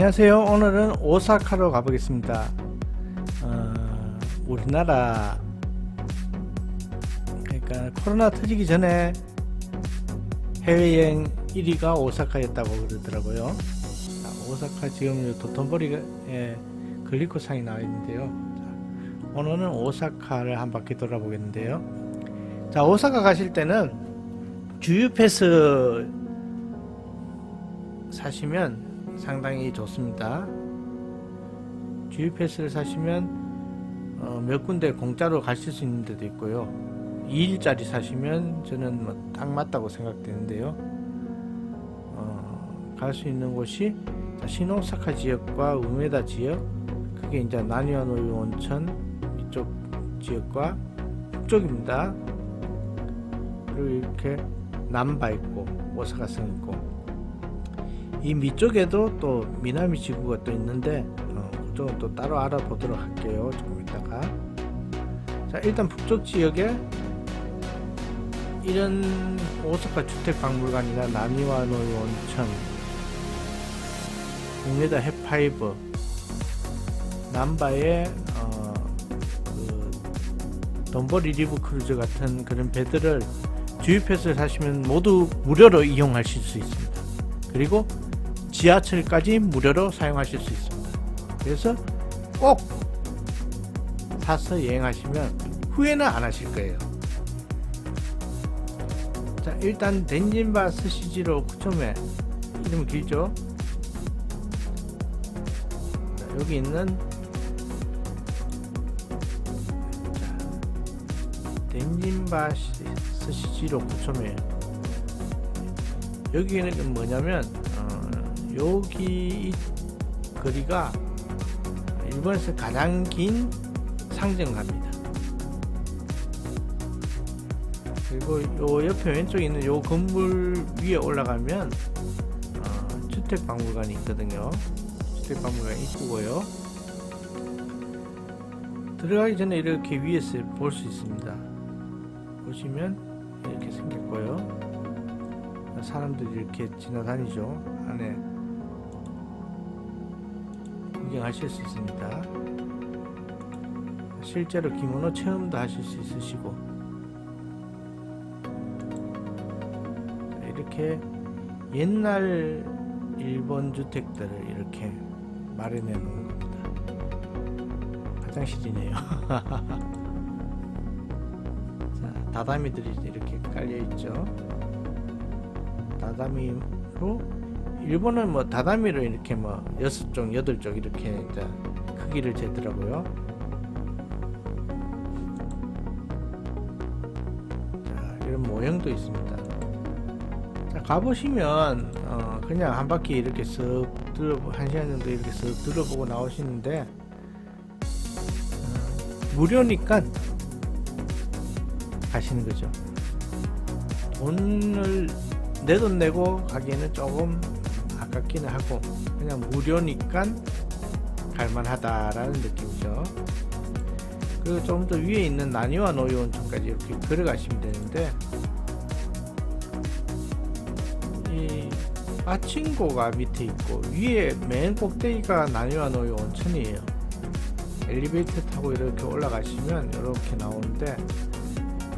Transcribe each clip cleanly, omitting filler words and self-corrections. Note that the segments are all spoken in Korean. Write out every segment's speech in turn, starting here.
안녕하세요. 오늘은 오사카로 가보겠습니다. 우리나라 그러니까 코로나 터지기 전에 해외여행 1위가 오사카였다고 그러더라고요. 오사카 지금 도톤보리에 글리코상이 나와 있는데요. 오늘은 오사카를 한 바퀴 돌아보겠는데요. 자, 오사카 가실 때는 주유 패스 사시면 상당히 좋습니다. 주유 패스를 사시면 몇 군데 공짜로 가실 수 있는 데도 있고요. 2일짜리 사시면 저는 딱 맞다고 생각되는데요. 갈 수 있는 곳이 신오사카 지역과 우메다 지역, 그게 이제 나니와노유 온천 이쪽 지역과 북쪽입니다. 그리고 이렇게 남바 있고 오사카성 있고, 이 밑쪽에도 또 미나미 지구가 또 있는데 그쪽은 또 따로 알아보도록 할게요. 조금 이따가. 자, 일단 북쪽 지역에 이런 오사카 주택박물관이나 나니와노유 온천, 우메다 햇파이브, 남바의 그 돈보리 리브 크루즈 같은 그런 배들을 주유 패스를 사시면 모두 무료로 이용하실 수 있습니다. 그리고 지하철까지 무료로 사용하실 수 있습니다. 그래서 꼭 사서 여행하시면 후회는 안 하실 거예요. 자, 일단 덴진바 스시지로 9촌에, 이름 길죠? 자, 여기 있는 덴진바 스시지로 9촌에, 여기는 뭐냐면 여기 이 거리가 일본에서 가장 긴 상점가입니다. 그리고 요 옆에 왼쪽에 있는 요 건물 위에 올라가면 주택박물관이 있거든요. 주택박물관 입구고요. 들어가기 전에 이렇게 위에서 볼 수 있습니다. 보시면 이렇게 생겼고요. 사람들이 이렇게 지나다니죠. 안에 구경하실 수 있습니다. 실제로 기모노 체험도 하실 수 있으시고, 이렇게 옛날 일본 주택들을 이렇게 마련해 놓은 겁니다. 화장실이네요. 자, 다다미들이 이렇게 깔려 있죠. 다다미로, 일본은 뭐 다다미로 이렇게 뭐 6쪽, 8쪽 이렇게 이제 크기를 재더라고요. 자, 이런 모형도 있습니다. 자, 가보시면 그냥 한 바퀴 이렇게 쓱 둘러보고 1시간 정도 이렇게 쓱 둘러보고 나오시는데, 무료니까 가시는 거죠. 돈을 내 돈 내고 가기에는 조금 아깝기는 하고, 그냥 무료니까 갈만하다라는 느낌이죠. 그리고 좀 더 위에 있는 나니와노유 온천까지 이렇게 걸어가시면 되는데, 이 빠친코가 밑에 있고 위에 맨 꼭대기가 나니와노유 온천이에요. 엘리베이터 타고 이렇게 올라가시면 이렇게 나오는데,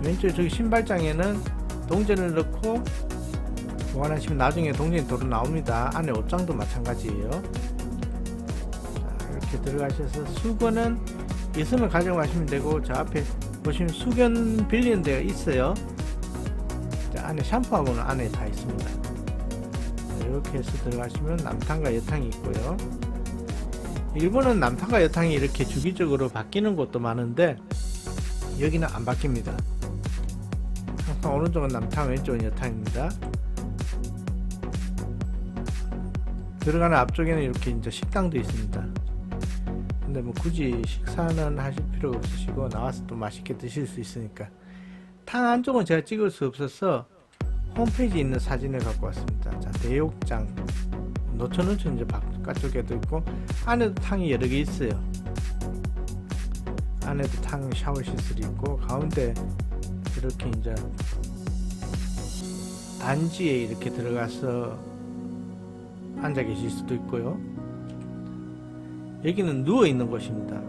왼쪽에 저기 신발장에는 동전을 넣고 보관하시면 나중에 동전이 도로 나옵니다. 안에 옷장도 마찬가지예요. 자, 이렇게 들어가셔서 수건은 있으면 가져가시면 되고, 저 앞에 보시면 수건 빌리는 데가 있어요. 자, 안에 샴푸하고는 안에 다 있습니다. 자, 이렇게 해서 들어가시면 남탕과 여탕이 있고요. 일본은 남탕과 여탕이 이렇게 주기적으로 바뀌는 곳도 많은데, 여기는 안 바뀝니다. 항상 오른쪽은 남탕, 왼쪽은 여탕입니다. 들어가는 앞쪽에는 이렇게 이제 식당도 있습니다. 근데 뭐 굳이 식사는 하실 필요가 없으시고 나와서 또 맛있게 드실 수 있으니까. 탕 안쪽은 제가 찍을 수 없어서 홈페이지에 있는 사진을 갖고 왔습니다. 자, 대욕장, 노천온천 이제 바깥쪽에도 있고, 안에도 탕이 여러 개 있어요. 안에도 탕 샤워 시설이 있고, 가운데 이렇게 이제 단지에 이렇게 들어가서 앉아 계실 수도 있고요. 여기는 누워 있는 곳입니다.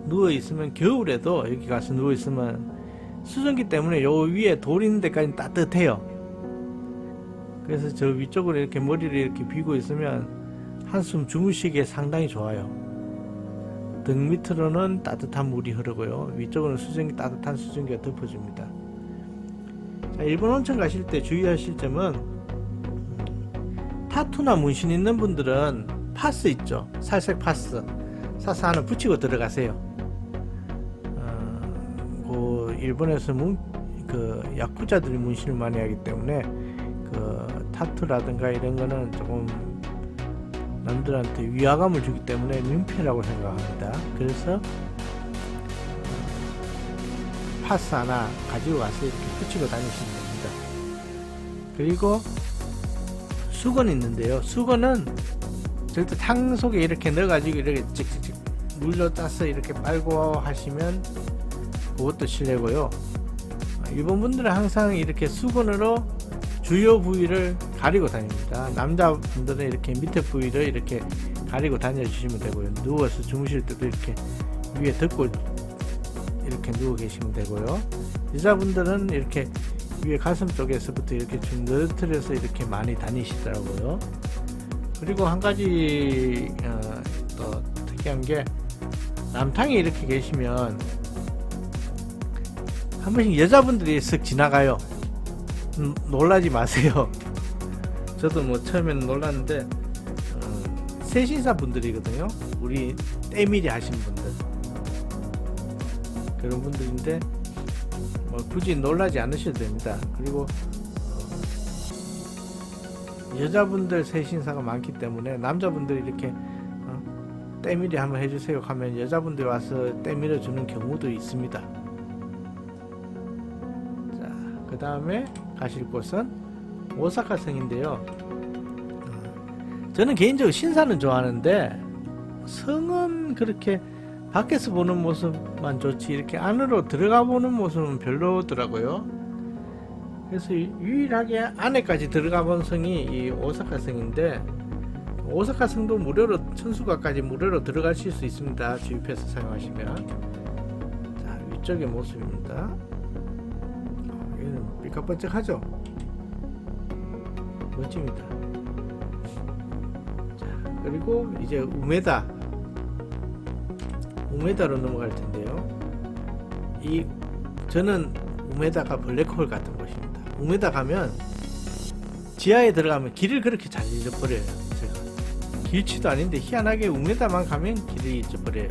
누워 있으면 겨울에도 여기 가서 누워 있으면 수증기 때문에 요 위에 돌 있는 데까지 따뜻해요. 그래서 저 위쪽으로 이렇게 머리를 이렇게 비고 있으면 한숨 주무시기에 상당히 좋아요. 등 밑으로는 따뜻한 물이 흐르고요, 위쪽으로는 수증기, 따뜻한 수증기가 덮어줍니다. 자, 일본 온천 가실 때 주의하실 점은 타투나 문신 있는 분들은 파스 있죠, 살색 파스 사서 하나 붙이고 들어가세요. 일본에서 그 야쿠자들이 문신을 많이 하기 때문에 그 타투라든가 이런 거는 조금 남들한테 위화감을 주기 때문에 민폐라고 생각합니다. 그래서 파스 하나 가지고 가서 이렇게 붙이고 다니시면 됩니다. 그리고 수건 있는데요, 수건은 절대 탕 속에 이렇게 넣어가지고 이렇게 찍찍찍 물로 짜서 이렇게 빨고 하시면 그것도 실례고요. 일본 분들은 항상 이렇게 수건으로 주요 부위를 가리고 다닙니다. 남자분들은 이렇게 밑에 부위를 이렇게 가리고 다녀주시면 되고요. 누워서 주무실 때도 이렇게 위에 덮고 이렇게 누워 계시면 되고요. 여자분들은 이렇게 위에 가슴 쪽에서부터 이렇게 쭉 늘어뜨려서 이렇게 많이 다니시더라고요. 그리고 한 가지 또 특이한 게, 남탕에 이렇게 계시면 한 번씩 여자분들이 쓱 지나가요. 놀라지 마세요. 저도 뭐 처음에는 놀랐는데 세신사 분들이거든요. 우리 때밀이 하신 분들, 그런 분들인데 뭐 굳이 놀라지 않으셔도 됩니다. 그리고 여자분들 세신사가 많기 때문에 남자분들이 이렇게 때밀이 한번 해주세요 하면 여자분들이 와서 때밀어 주는 경우도 있습니다. 그 다음에 가실 곳은 오사카 성인데요. 저는 개인적으로 신사는 좋아하는데 성은 그렇게 밖에서 보는 모습만 좋지 이렇게 안으로 들어가 보는 모습은 별로더라고요. 그래서 유일하게 안에까지 들어가 본 성이 이 오사카 성인데, 오사카 성도 무료로, 천수각까지 무료로 들어가실 수 있습니다. 주입해서 사용하시면. 자, 위쪽의 모습입니다. 얘는 삐까번쩍하죠? 멋집니다. 자, 그리고 이제 우메다로 넘어갈 텐데요. 저는 우메다가 블랙홀 같은 곳입니다. 우메다 가면 지하에 들어가면 길을 그렇게 잘 잊어버려요. 제가 길치도 아닌데 희한하게 우메다만 가면 길을 잊어버려요.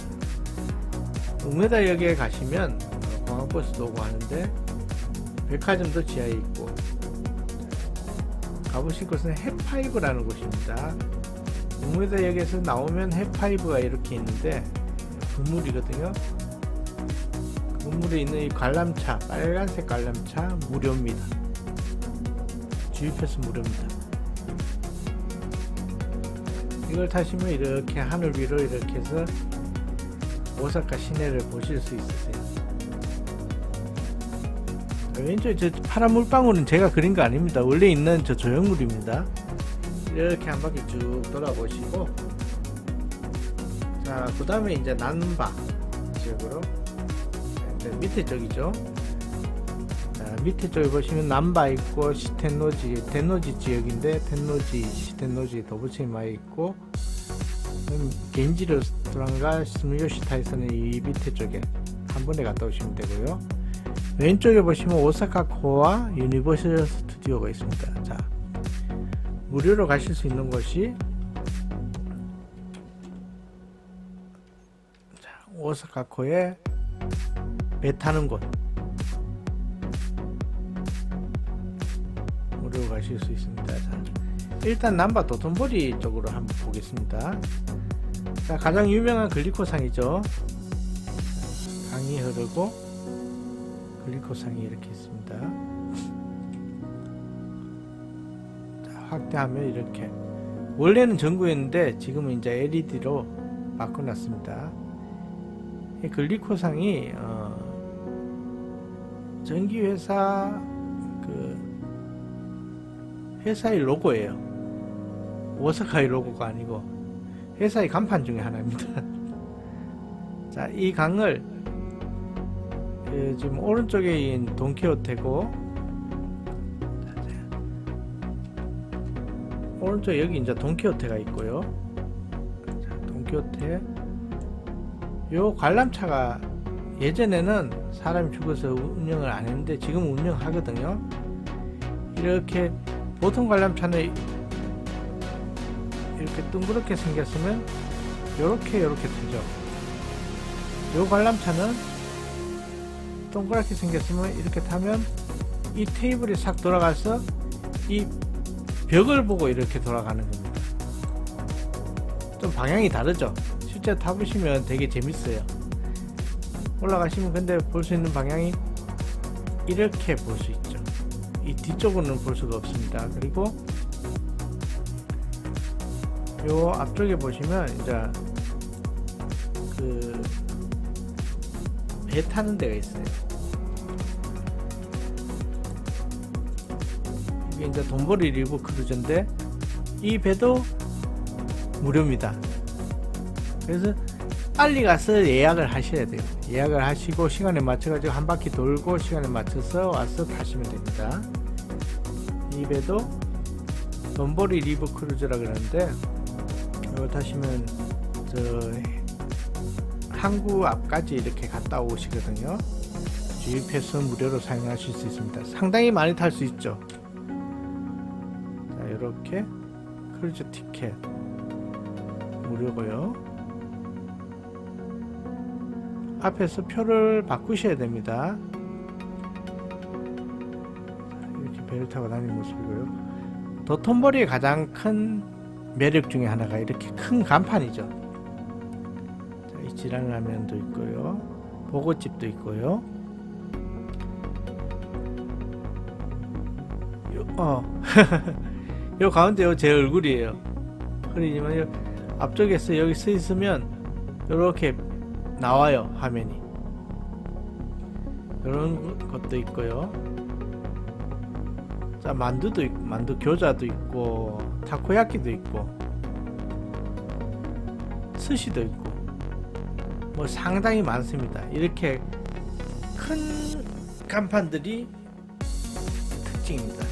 우메다 역에 가시면 공항버스도 오고 하는데 백화점도 지하에 있고, 가보실 곳은 햇파이브라는 곳입니다. 우메다 역에서 나오면 햇파이브가 이렇게 있는데 건물이거든요. 건물에 있는 이 관람차, 빨간색 관람차 무료입니다. 주입해서 무료입니다. 이걸 타시면 이렇게 하늘 위로 이렇게 해서 오사카 시내를 보실 수 있으세요. 왼쪽에 저 파란 물방울은 제가 그린 거 아닙니다. 원래 있는 저 조형물입니다. 이렇게 한 바퀴 쭉 돌아보시고, 자, 그 다음에 이제 난바 지역으로, 밑에 쪽이죠. 자, 밑에 쪽에 보시면 난바 있고, 텐노지 지역인데, 시텐노지 도부치마에 있고, 겐지 레스토랑과 스미요시타에서는 이 밑에 쪽에 한 번에 갔다 오시면 되고요. 왼쪽에 보시면 오사카코와 유니버셜 스튜디오가 있습니다. 자, 무료로 가실 수 있는 곳이, 자, 오사카코에 배 타는 곳 무료로 가실 수 있습니다. 자, 일단 남바 도톤보리 쪽으로 한번 보겠습니다. 자, 가장 유명한 글리코상이죠. 강이 흐르고 글리코상이 이렇게 있습니다. 자, 확대하면 이렇게, 원래는 전구였는데 지금은 이제 LED로 바꿔놨습니다. 이 글리코상이 전기회사 회사의 로고예요. 오사카의 로고가 아니고 회사의 간판 중에 하나입니다. 자, 이 강을 지금 오른쪽에 있는 돈키호테고, 오른쪽 여기 이제 돈키호테가 있고요. 자, 돈키호테. 요 관람차가 예전에는 사람이 죽어서 운영을 안 했는데 지금 운영하거든요. 이렇게 보통 관람차는 이렇게 둥그렇게 생겼으면 요렇게 되죠. 요 관람차는 동그랗게 생겼으면 이렇게 타면 이 테이블이 싹 돌아가서 이 벽을 보고 이렇게 돌아가는 겁니다. 좀 방향이 다르죠. 실제 타보시면 되게 재밌어요. 올라가시면 근데 볼 수 있는 방향이 이렇게 볼 수 있죠. 이 뒤쪽으로는 볼 수가 없습니다. 그리고 요 앞쪽에 보시면 이제 그 배 타는 데가 있어요. 이게 이제 돈벌이 리브 크루즈인데 이 배도 무료입니다. 그래서 빨리 가서 예약을 하셔야 돼요. 예약을 하시고 시간에 맞춰가지고 한 바퀴 돌고 시간에 맞춰서 와서 타시면 됩니다. 이 배도 돈벌이 리브 크루즈라 그러는데 이거 타시면 저 항구 앞까지 이렇게 갔다 오시거든요. 주입해서 무료로 사용하실 수 있습니다. 상당히 많이 탈 수 있죠. 자, 이렇게 크루즈 티켓 무료고요. 앞에서 표를 바꾸셔야 됩니다. 이렇게 배를 타고 다니는 모습이고요. 도톤보리의 가장 큰 매력 중에 하나가 이렇게 큰 간판이죠. 자, 이 지랑라면도 있고요. 보고집도 있고요. 요 가운데 요 제 얼굴이에요. 그러지만 요 앞쪽에서 여기 서 있으면 이렇게 나와요. 화면이. 이런 것도 있고요. 자, 만두도 있고, 만두 교자도 있고, 타코야끼도 있고, 스시도 있고, 뭐 상당히 많습니다. 이렇게 큰 간판들이 특징입니다.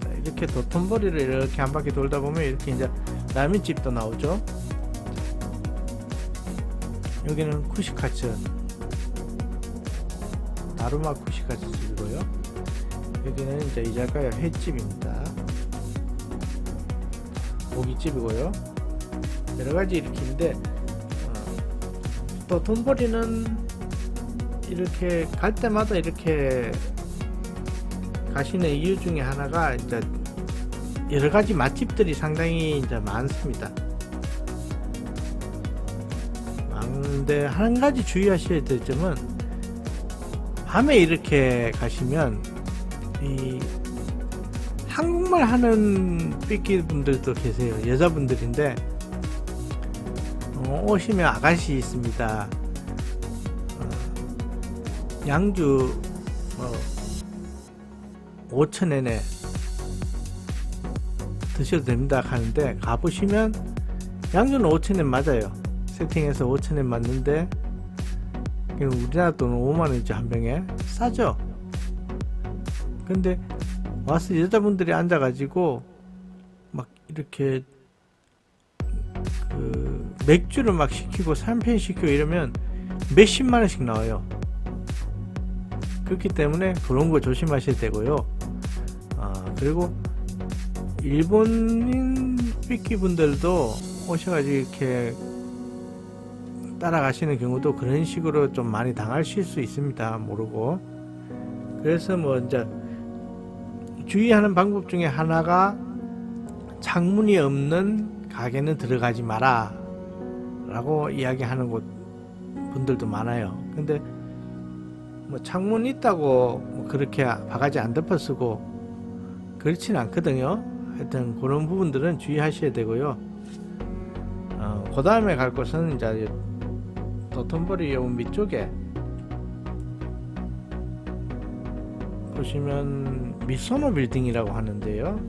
자, 이렇게 도톤보리를 이렇게 한 바퀴 돌다 보면 이렇게 이제 라면집도 나오죠. 여기는 쿠시카츠, 다루마 쿠시카츠 집이고요. 여기는 이제 이자카야 횟집입니다. 고깃집이고요. 여러가지 이렇게 있는데 또 돈벌이는 이렇게 갈 때마다 이렇게 가시는 이유 중에 하나가 이제 여러가지 맛집들이 상당히 이제 많습니다. 근데 한 가지 주의하셔야 될 점은 밤에 이렇게 가시면 이 한국말 하는 삐끼 분들도 계세요. 여자분들인데 오시면 아가씨 있습니다. 양주 5,000엔에 드셔도 됩니다 하는데 가보시면 양주는 5,000엔 맞아요. 세팅해서 5,000엔 맞는데 우리나라 돈은 5만원이죠. 한 병에 싸죠. 근데 와서 여자분들이 앉아가지고 막 이렇게 그 맥주를 막 시키고 샴페인 시키고 이러면 몇십만원씩 나와요. 그렇기 때문에 그런 거 조심하셔야 되고요. 그리고 일본인 삐끼 분들도 오셔가지고 이렇게 따라가시는 경우도 그런 식으로 좀 많이 당하실 수 있습니다. 모르고. 그래서 뭐 이제 주의하는 방법 중에 하나가 창문이 없는 가게는 들어가지 마라 라고 이야기하는 곳 분들도 많아요. 근데 뭐 창문 있다고 뭐 그렇게 바가지 안 덮어 쓰고 그렇진 않거든요. 하여튼 그런 부분들은 주의하셔야 되고요. 그 다음에 갈 곳은 이제 도톤보리 요 밑쪽에 보시면 미소노 빌딩이라고 하는데요.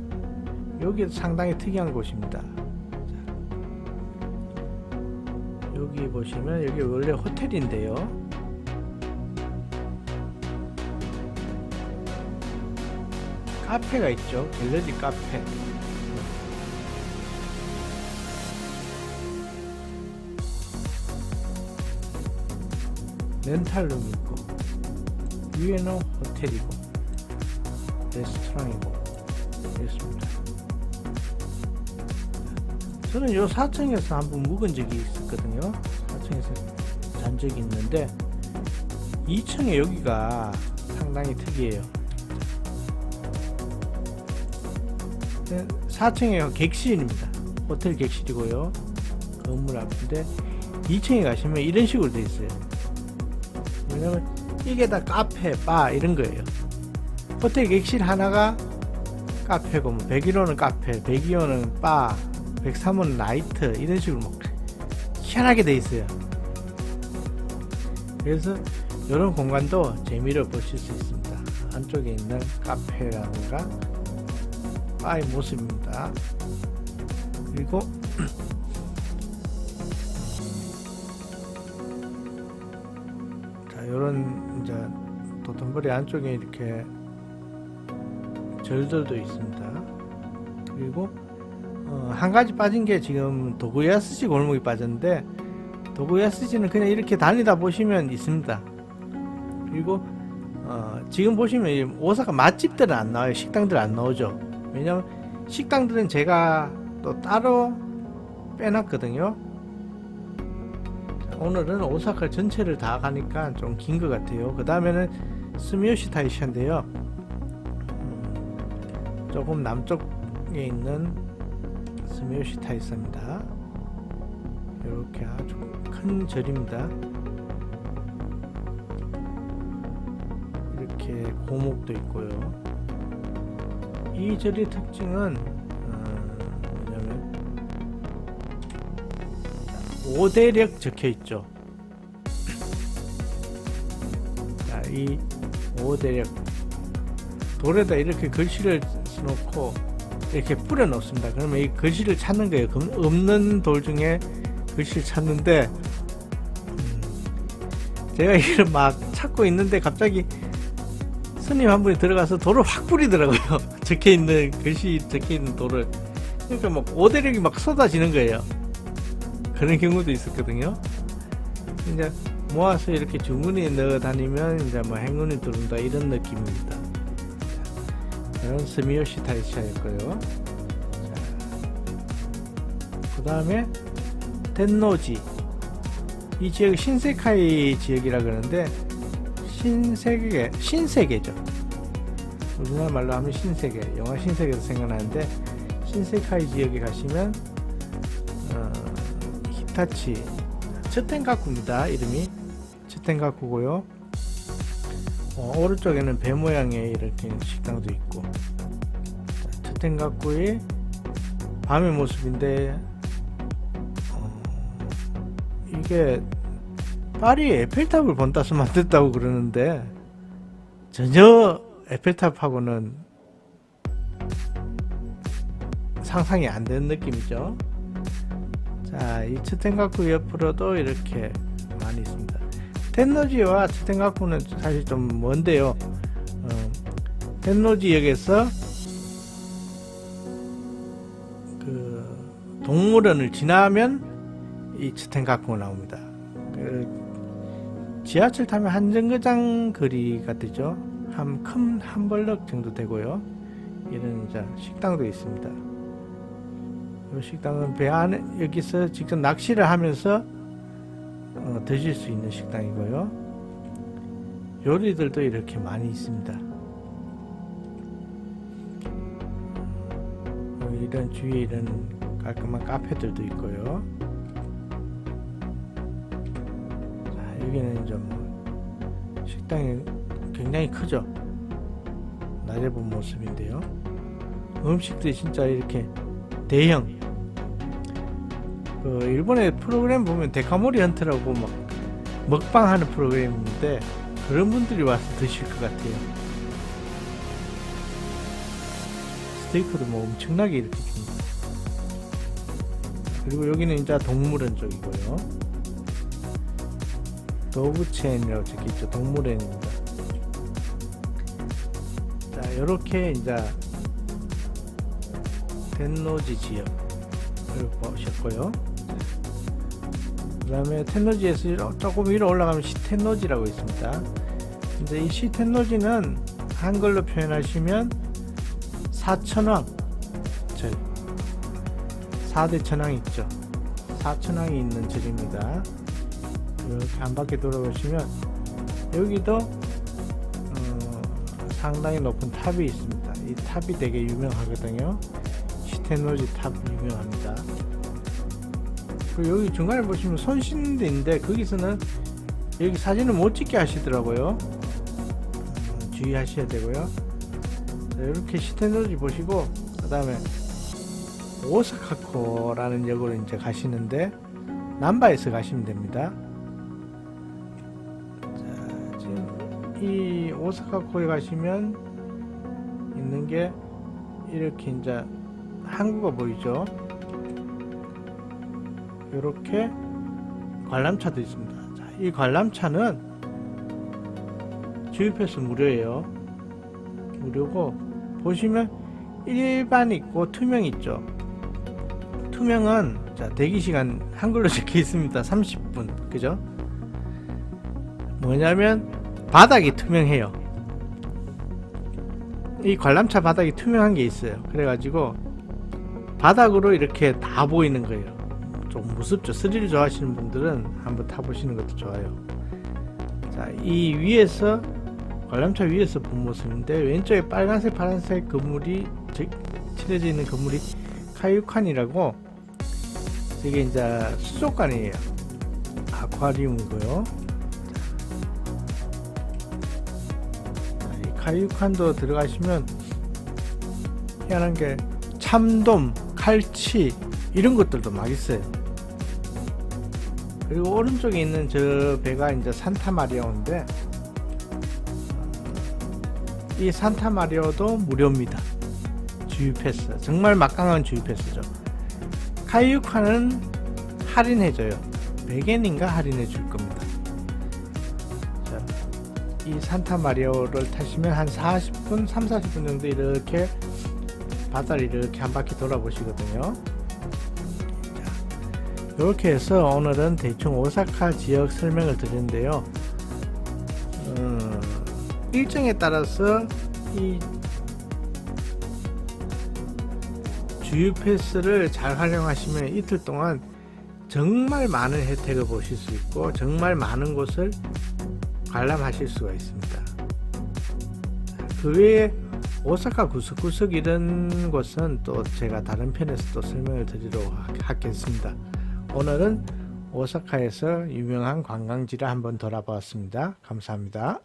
여기 상당히 특이한 곳입니다. 여기 보시면 여기 원래 호텔인데요. 카페가 있죠. 갤러리 카페. 렌탈룸이 있고, 위에는 호텔이고 레스토랑이고 이렇습니다. 저는 요 4층에서 한번 묵은 적이 있었거든요. 4층에서 잔 적이 있는데 2층에 여기가 상당히 특이해요. 4층에 객실입니다. 호텔 객실이고요. 건물 앞인데 2층에 가시면 이런 식으로 돼 있어요. 왜냐면 이게 다 카페, 바 이런 거예요. 호텔 객실 하나가 카페고, 뭐 101호는 카페, 102호는 바, 103호는 나이트 이런 식으로 뭐 희한하게 돼 있어요. 그래서 이런 공간도 재미를 보실 수 있습니다. 안쪽에 있는 카페라든가 바의 모습입니다. 그리고 자, 요런 이제 도톤보리 안쪽에 이렇게 절들도 있습니다. 그리고 한 가지 빠진 게 지금 도구야스지 골목이 빠졌는데, 도구야스지는 그냥 이렇게 다니다 보시면 있습니다. 그리고 지금 보시면 오사카 맛집들은 안 나와요. 식당들 안 나오죠. 왜냐면 식당들은 제가 또 따로 빼놨거든요. 오늘은 오사카 전체를 다 가니까 좀 긴 것 같아요. 그 다음에는 스미요시 타이샤인데요. 조금 남쪽에 있는 스미요시 타이사입니다. 이렇게 아주 큰 절입니다. 이렇게 고목도 있고요. 이 절의 특징은 뭐냐면 5대력 적혀 있죠. 자, 이 5대력 돌에다 이렇게 글씨를 써놓고 이렇게 뿌려 놓습니다. 그러면 이 글씨를 찾는 거예요. 없는 돌 중에 글씨를 찾는데, 제가 이걸 막 찾고 있는데 갑자기 스님 한 분이 들어가서 돌을 확 뿌리더라고요. 적혀있는 글씨 적혀있는 돌을. 그러니까 막 5대력이 막 쏟아지는 거예요. 그런 경우도 있었거든요. 이제 모아서 이렇게 주머니에 넣어 다니면 이제 뭐 행운이 들어온다 이런 느낌입니다. 이런 스미요시 타이샤였고요. 그 다음에 텐노지. 이 지역이 신세카이 지역이라 그러는데 신세계죠. 우리나라 말로 하면 신세계, 영화 신세계에서 생각나는데, 신세카이 지역에 가시면 히타치 츠텐가쿠입니다. 이름이 츠텐가쿠고요. 오른쪽에는 배 모양의 이렇게 식당도 있고, 츠텐가쿠의 밤의 모습인데, 이게 파리 에펠탑을 본따서 만들었다고 그러는데 전혀 에펠탑하고는 상상이 안 되는 느낌이죠. 자, 이 츠텐가쿠 옆으로도 이렇게 많이 있습니다. 텐노지와 츠텐가쿠는 사실 좀 먼데요. 텐노지역에서 그 동물원을 지나면 이 츠텐가쿠가 나옵니다. 지하철 타면 한 정거장 거리가 되죠. 큰 한 블럭 정도 되고요. 이런 이제 식당도 있습니다. 이 식당은 배 안에 여기서 직접 낚시를 하면서 드실 수 있는 식당이고요. 요리들도 이렇게 많이 있습니다. 이런 주위에 이런 깔끔한 카페들도 있고요. 여기는 좀 식당이 굉장히 크죠. 낮에 본 모습인데요. 음식들이 진짜 이렇게 대형. 그 일본의 프로그램 보면 데카모리 헌트라고 막 먹방하는 프로그램인데, 그런 분들이 와서 드실 것 같아요. 스테이크도 뭐 엄청나게 이렇게 줍니다. 그리고 여기는 이제 동물원 쪽이고요. 도브체인이라고 적혀있죠. 동물원입니다. 자, 이렇게 이제 텐노지 지역을 보셨고요. 그 다음에 텐노지에서 조금 위로 올라가면 시텐노지라고 있습니다. 이제 이 시텐노지는 한글로 표현하시면 사천왕, 4대 천왕 있죠. 사천왕이 있는 절입니다. 이렇게 한 바퀴 돌아보시면 여기도 상당히 높은 탑이 있습니다. 이 탑이 되게 유명하거든요. 시텐노지 탑 유명합니다. 그리고 여기 중간에 보시면 손 씻는 데 있는데 거기서는 여기 사진을 못 찍게 하시더라고요. 주의하셔야 되고요. 자, 이렇게 시텐노지 보시고 그 다음에 오사카코라는 역으로 이제 가시는데 남바에서 가시면 됩니다. 자, 지금 이 오사카코에 가시면 있는 게 이렇게 이제 항구가 보이죠. 이렇게 관람차도 있습니다. 자, 이 관람차는 주유패스 무료예요. 무료고 보시면 일반 있고 투명 있죠. 투명은 자, 대기시간 한글로 적혀 있습니다. 30분. 그죠? 뭐냐면 바닥이 투명해요. 이 관람차 바닥이 투명한 게 있어요. 그래가지고 바닥으로 이렇게 다 보이는 거예요. 좀 무섭죠. 스릴 좋아하시는 분들은 한번 타보시는 것도 좋아요. 자, 이 위에서 관람차 위에서 본 모습인데 왼쪽에 빨간색 파란색 건물이 칠해져 있는 건물이 카유칸이라고 이게 이제 수족관이에요. 아쿠아리움이고요. 자, 이 카유칸도 들어가시면 희한한 게 참돔, 칼치 이런 것들도 막 있어요. 그리고 오른쪽에 있는 저 배가 이제 산타마리아인데 이 산타마리아도 무료입니다. 주유패스. 정말 막강한 주유패스죠. 카이유카는 할인해줘요. 100엔인가 할인해줄 겁니다. 자, 이 산타마리아를 타시면 한 40분, 30-40분 정도 이렇게 바다를 이렇게 한 바퀴 돌아보시거든요. 이렇게 해서 오늘은 대충 오사카 지역 설명을 드렸는데요. 일정에 따라서 이 주유 패스를 잘 활용하시면 이틀 동안 정말 많은 혜택을 보실 수 있고 정말 많은 곳을 관람하실 수가 있습니다. 그 외에 오사카 구석구석 이런 곳은 또 제가 다른 편에서 또 설명을 드리도록 하겠습니다. 오늘은 오사카에서 유명한 관광지를 한번 돌아보았습니다. 감사합니다.